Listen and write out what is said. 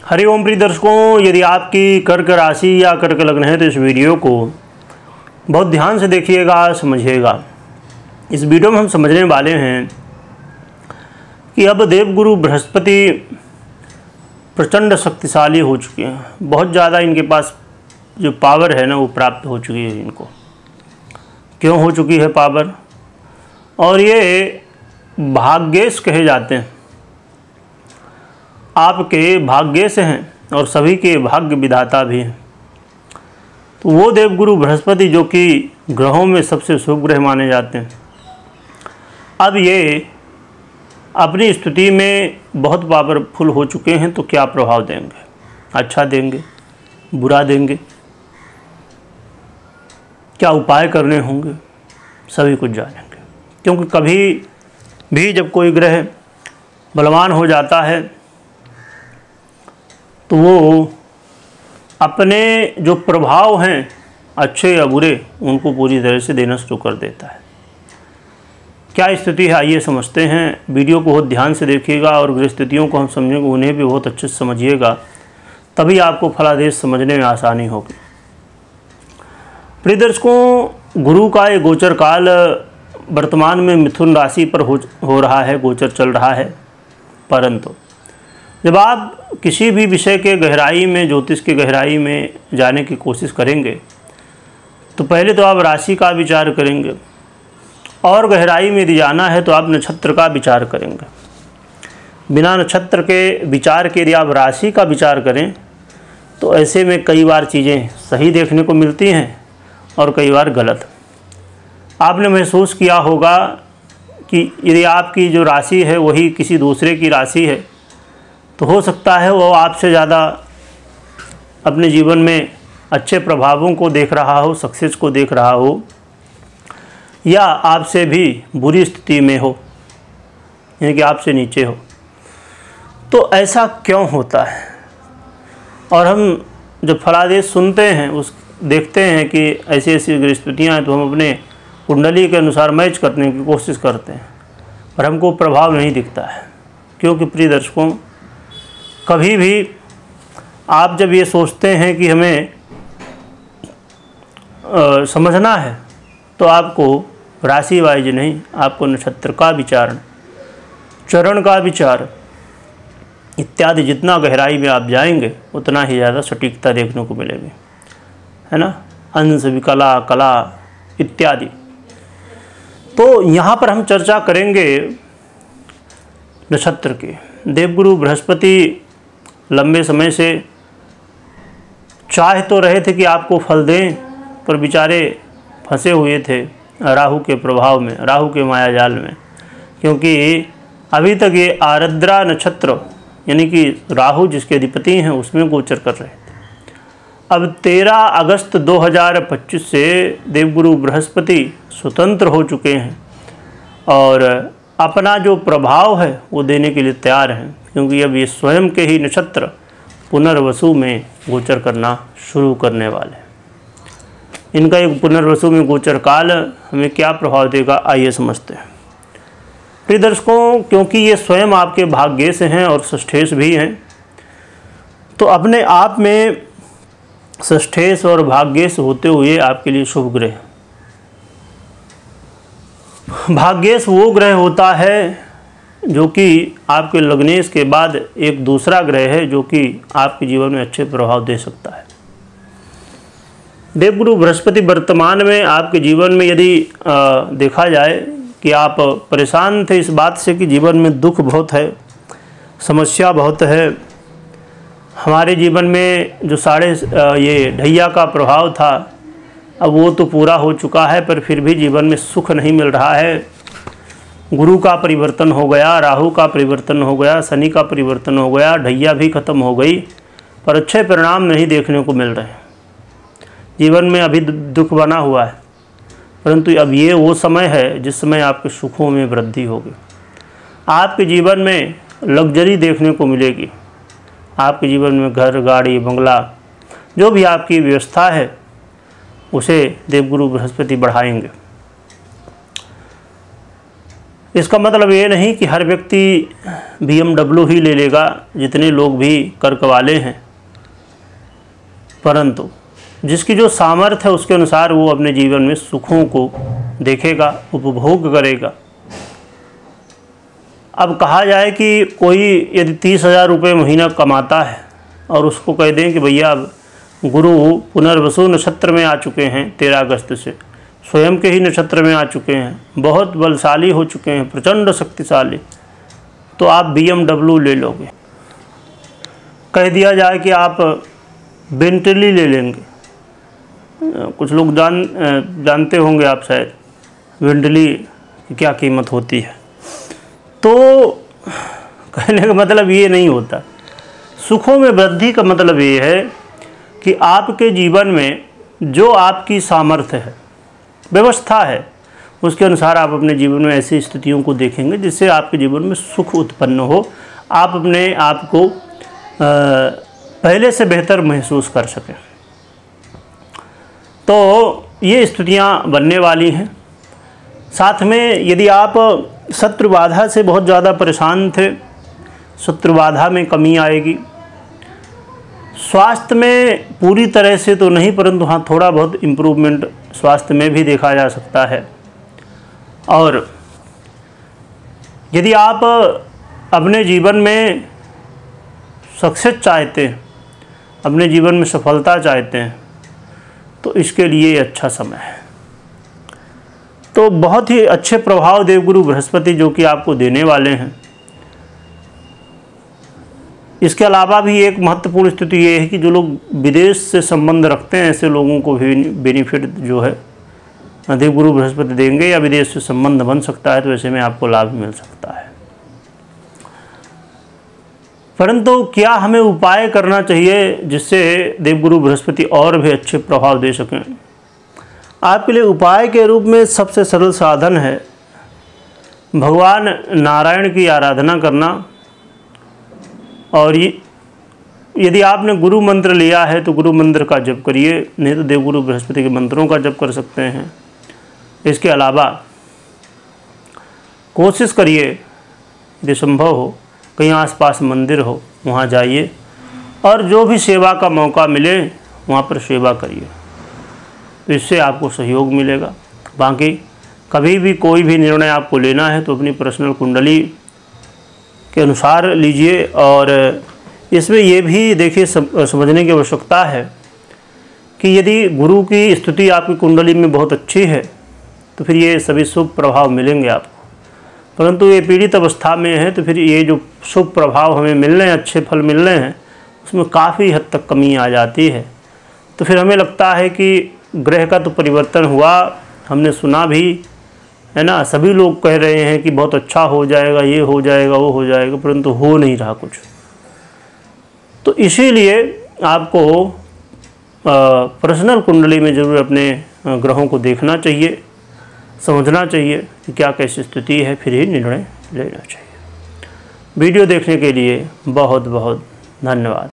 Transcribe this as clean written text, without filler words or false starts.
हरिओम प्रिय दर्शकों, यदि आपकी कर्क राशि या कर्क लग्न है तो इस वीडियो को बहुत ध्यान से देखिएगा, समझिएगा। इस वीडियो में हम समझने वाले हैं कि अब देवगुरु बृहस्पति प्रचंड शक्तिशाली हो चुके हैं। बहुत ज़्यादा इनके पास जो पावर है ना वो प्राप्त हो चुकी है इनको। क्यों हो चुकी है पावर? और ये भाग्येश कहे जाते हैं, आपके भाग्येश हैं और सभी के भाग्य विधाता भी हैं। तो वो देवगुरु बृहस्पति जो कि ग्रहों में सबसे शुभ ग्रह माने जाते हैं, अब ये अपनी स्थिति में बहुत पावरफुल हो चुके हैं। तो क्या प्रभाव देंगे? अच्छा देंगे, बुरा देंगे, क्या उपाय करने होंगे, सभी कुछ जानेंगे। क्योंकि कभी भी जब कोई ग्रह बलवान हो जाता है तो वो अपने जो प्रभाव हैं अच्छे या बुरे उनको पूरी तरह से देना शुरू कर देता है। क्या स्थिति है, आइए समझते हैं। वीडियो को बहुत ध्यान से देखिएगा और ग्रह स्थितियों को हम समझेंगे, उन्हें भी बहुत अच्छे से समझिएगा, तभी आपको फलादेश समझने में आसानी होगी। प्रिय दर्शकों, गुरु का ये गोचर काल वर्तमान में मिथुन राशि पर हो रहा है, गोचर चल रहा है। परंतु जब आप किसी भी विषय के गहराई में, ज्योतिष की गहराई में जाने की कोशिश करेंगे तो पहले तो आप राशि का विचार करेंगे, और गहराई में यदि जाना है तो आप नक्षत्र का विचार करेंगे। बिना नक्षत्र के विचार के यदि आप राशि का विचार करें तो ऐसे में कई बार चीज़ें सही देखने को मिलती हैं और कई बार गलत। आपने महसूस किया होगा कि यदि आपकी जो राशि है वही किसी दूसरे की राशि है तो हो सकता है वो आपसे ज़्यादा अपने जीवन में अच्छे प्रभावों को देख रहा हो, सक्सेस को देख रहा हो, या आपसे भी बुरी स्थिति में हो, यानी कि आपसे नीचे हो। तो ऐसा क्यों होता है? और हम जब फलादेश सुनते हैं, उस देखते हैं कि ऐसी ऐसी स्थितियाँ हैं, तो हम अपने कुंडली के अनुसार मैच करने की कोशिश करते हैं, पर हमको प्रभाव नहीं दिखता है। क्योंकि प्रिय दर्शकों, कभी भी आप जब ये सोचते हैं कि हमें समझना है तो आपको राशि वाइज नहीं, आपको नक्षत्र का विचार, चरण का विचार इत्यादि जितना गहराई में आप जाएंगे उतना ही ज़्यादा सटीकता देखने को मिलेगी, है ना। अंश विकला कला इत्यादि। तो यहाँ पर हम चर्चा करेंगे नक्षत्र की। देवगुरु बृहस्पति लंबे समय से चाह तो रहे थे कि आपको फल दें, पर बेचारे फंसे हुए थे राहु के प्रभाव में, राहु के माया जाल में। क्योंकि अभी तक ये आर्द्रा नक्षत्र यानी कि राहु जिसके अधिपति हैं उसमें गोचर कर रहे थे। अब 13 अगस्त 2025 से देवगुरु बृहस्पति स्वतंत्र हो चुके हैं और अपना जो प्रभाव है वो देने के लिए तैयार हैं। क्योंकि अब ये स्वयं के ही नक्षत्र पुनर्वसु में गोचर करना शुरू करने वाले हैं। इनका एक पुनर्वसु में गोचर काल हमें क्या प्रभाव देगा, आइए समझते हैं। प्रिय दर्शकों, क्योंकि ये स्वयं आपके भाग्येश हैं और षष्ठेश भी हैं, तो अपने आप में षष्ठेश और भाग्येश होते हुए आपके लिए शुभ ग्रह। भाग्येश वो ग्रह होता है जो कि आपके लग्नेश के बाद एक दूसरा ग्रह है जो कि आपके जीवन में अच्छे प्रभाव दे सकता है। देवगुरु बृहस्पति वर्तमान में आपके जीवन में यदि देखा जाए कि आप परेशान थे इस बात से कि जीवन में दुख बहुत है, समस्या बहुत है, हमारे जीवन में जो ये ढैया का प्रभाव था अब वो तो पूरा हो चुका है, पर फिर भी जीवन में सुख नहीं मिल रहा है। गुरु का परिवर्तन हो गया, राहु का परिवर्तन हो गया, शनि का परिवर्तन हो गया, ढैया भी खत्म हो गई, पर अच्छे परिणाम नहीं देखने को मिल रहे हैं। जीवन में अभी दुख बना हुआ है, परंतु अब ये वो समय है जिस समय आपके सुखों में वृद्धि होगी। आपके जीवन में लग्जरी देखने को मिलेगी। आपके जीवन में घर, गाड़ी, बंगला, जो भी आपकी व्यवस्था है उसे देवगुरु बृहस्पति बढ़ाएंगे। इसका मतलब ये नहीं कि हर व्यक्ति BMW ही ले लेगा, जितने लोग भी कर्क वाले हैं, परंतु जिसकी जो सामर्थ्य है उसके अनुसार वो अपने जीवन में सुखों को देखेगा, उपभोग करेगा। अब कहा जाए कि कोई यदि 30,000 रुपये महीना कमाता है और उसको कह दें कि भैया अब गुरु पुनर्वसु नक्षत्र में आ चुके हैं, 13 अगस्त से स्वयं के ही नक्षत्र में आ चुके हैं, बहुत बलशाली हो चुके हैं, प्रचंड शक्तिशाली, तो आप BMW ले लोगे। कह दिया जाए कि आप बेंटली ले लेंगे, कुछ लोग जानते होंगे आप शायद बेंटली की क्या कीमत होती है। तो कहने का मतलब ये नहीं होता। सुखों में वृद्धि का मतलब ये है कि आपके जीवन में जो आपकी सामर्थ्य है, व्यवस्था है, उसके अनुसार आप अपने जीवन में ऐसी स्थितियों को देखेंगे जिससे आपके जीवन में सुख उत्पन्न हो, आप अपने आप को पहले से बेहतर महसूस कर सकें। तो ये स्थितियाँ बनने वाली हैं। साथ में यदि आप शत्रु बाधा से बहुत ज़्यादा परेशान थे, शत्रु बाधा में कमी आएगी। स्वास्थ्य में पूरी तरह से तो नहीं, परंतु हाँ थोड़ा बहुत इम्प्रूवमेंट स्वास्थ्य में भी देखा जा सकता है। और यदि आप अपने जीवन में सक्सेस चाहते हैं, अपने जीवन में सफलता चाहते हैं, तो इसके लिए अच्छा समय है। तो बहुत ही अच्छे प्रभाव देवगुरु बृहस्पति जो कि आपको देने वाले हैं। इसके अलावा भी एक महत्वपूर्ण स्थिति ये है कि जो लोग विदेश से संबंध रखते हैं, ऐसे लोगों को भी बेनिफिट जो है देवगुरु बृहस्पति देंगे, या विदेश से संबंध बन सकता है, तो ऐसे में आपको लाभ मिल सकता है। परंतु क्या हमें उपाय करना चाहिए जिससे देवगुरु बृहस्पति और भी अच्छे प्रभाव दे सकें? आपके लिए उपाय के रूप में सबसे सरल साधन है भगवान नारायण की आराधना करना। और यदि आपने गुरु मंत्र लिया है तो गुरु मंत्र का जप करिए, नहीं तो देवगुरु बृहस्पति के मंत्रों का जप कर सकते हैं। इसके अलावा कोशिश करिए यदि संभव हो, कहीं आसपास मंदिर हो वहाँ जाइए और जो भी सेवा का मौका मिले वहाँ पर सेवा करिए, तो इससे आपको सहयोग मिलेगा। बाकी कभी भी कोई भी निर्णय आपको लेना है तो अपनी पर्सनल कुंडली के अनुसार लीजिए। और इसमें ये भी देखिए समझने की आवश्यकता है कि यदि गुरु की स्थिति आपकी कुंडली में बहुत अच्छी है तो फिर ये सभी शुभ प्रभाव मिलेंगे आपको, परंतु ये पीड़ित अवस्था में है तो फिर ये जो शुभ प्रभाव हमें मिल रहे हैं, अच्छे फल मिल रहे हैं, उसमें काफ़ी हद तक कमी आ जाती है। तो फिर हमें लगता है कि ग्रह का तो परिवर्तन हुआ, हमने सुना भी है ना, सभी लोग कह रहे हैं कि बहुत अच्छा हो जाएगा, ये हो जाएगा, वो हो जाएगा, परंतु हो नहीं रहा कुछ। तो इसीलिए आपको पर्सनल कुंडली में ज़रूर अपने ग्रहों को देखना चाहिए, समझना चाहिए कि क्या कैसी स्थिति है, फिर ही निर्णय लेना चाहिए। वीडियो देखने के लिए बहुत बहुत धन्यवाद।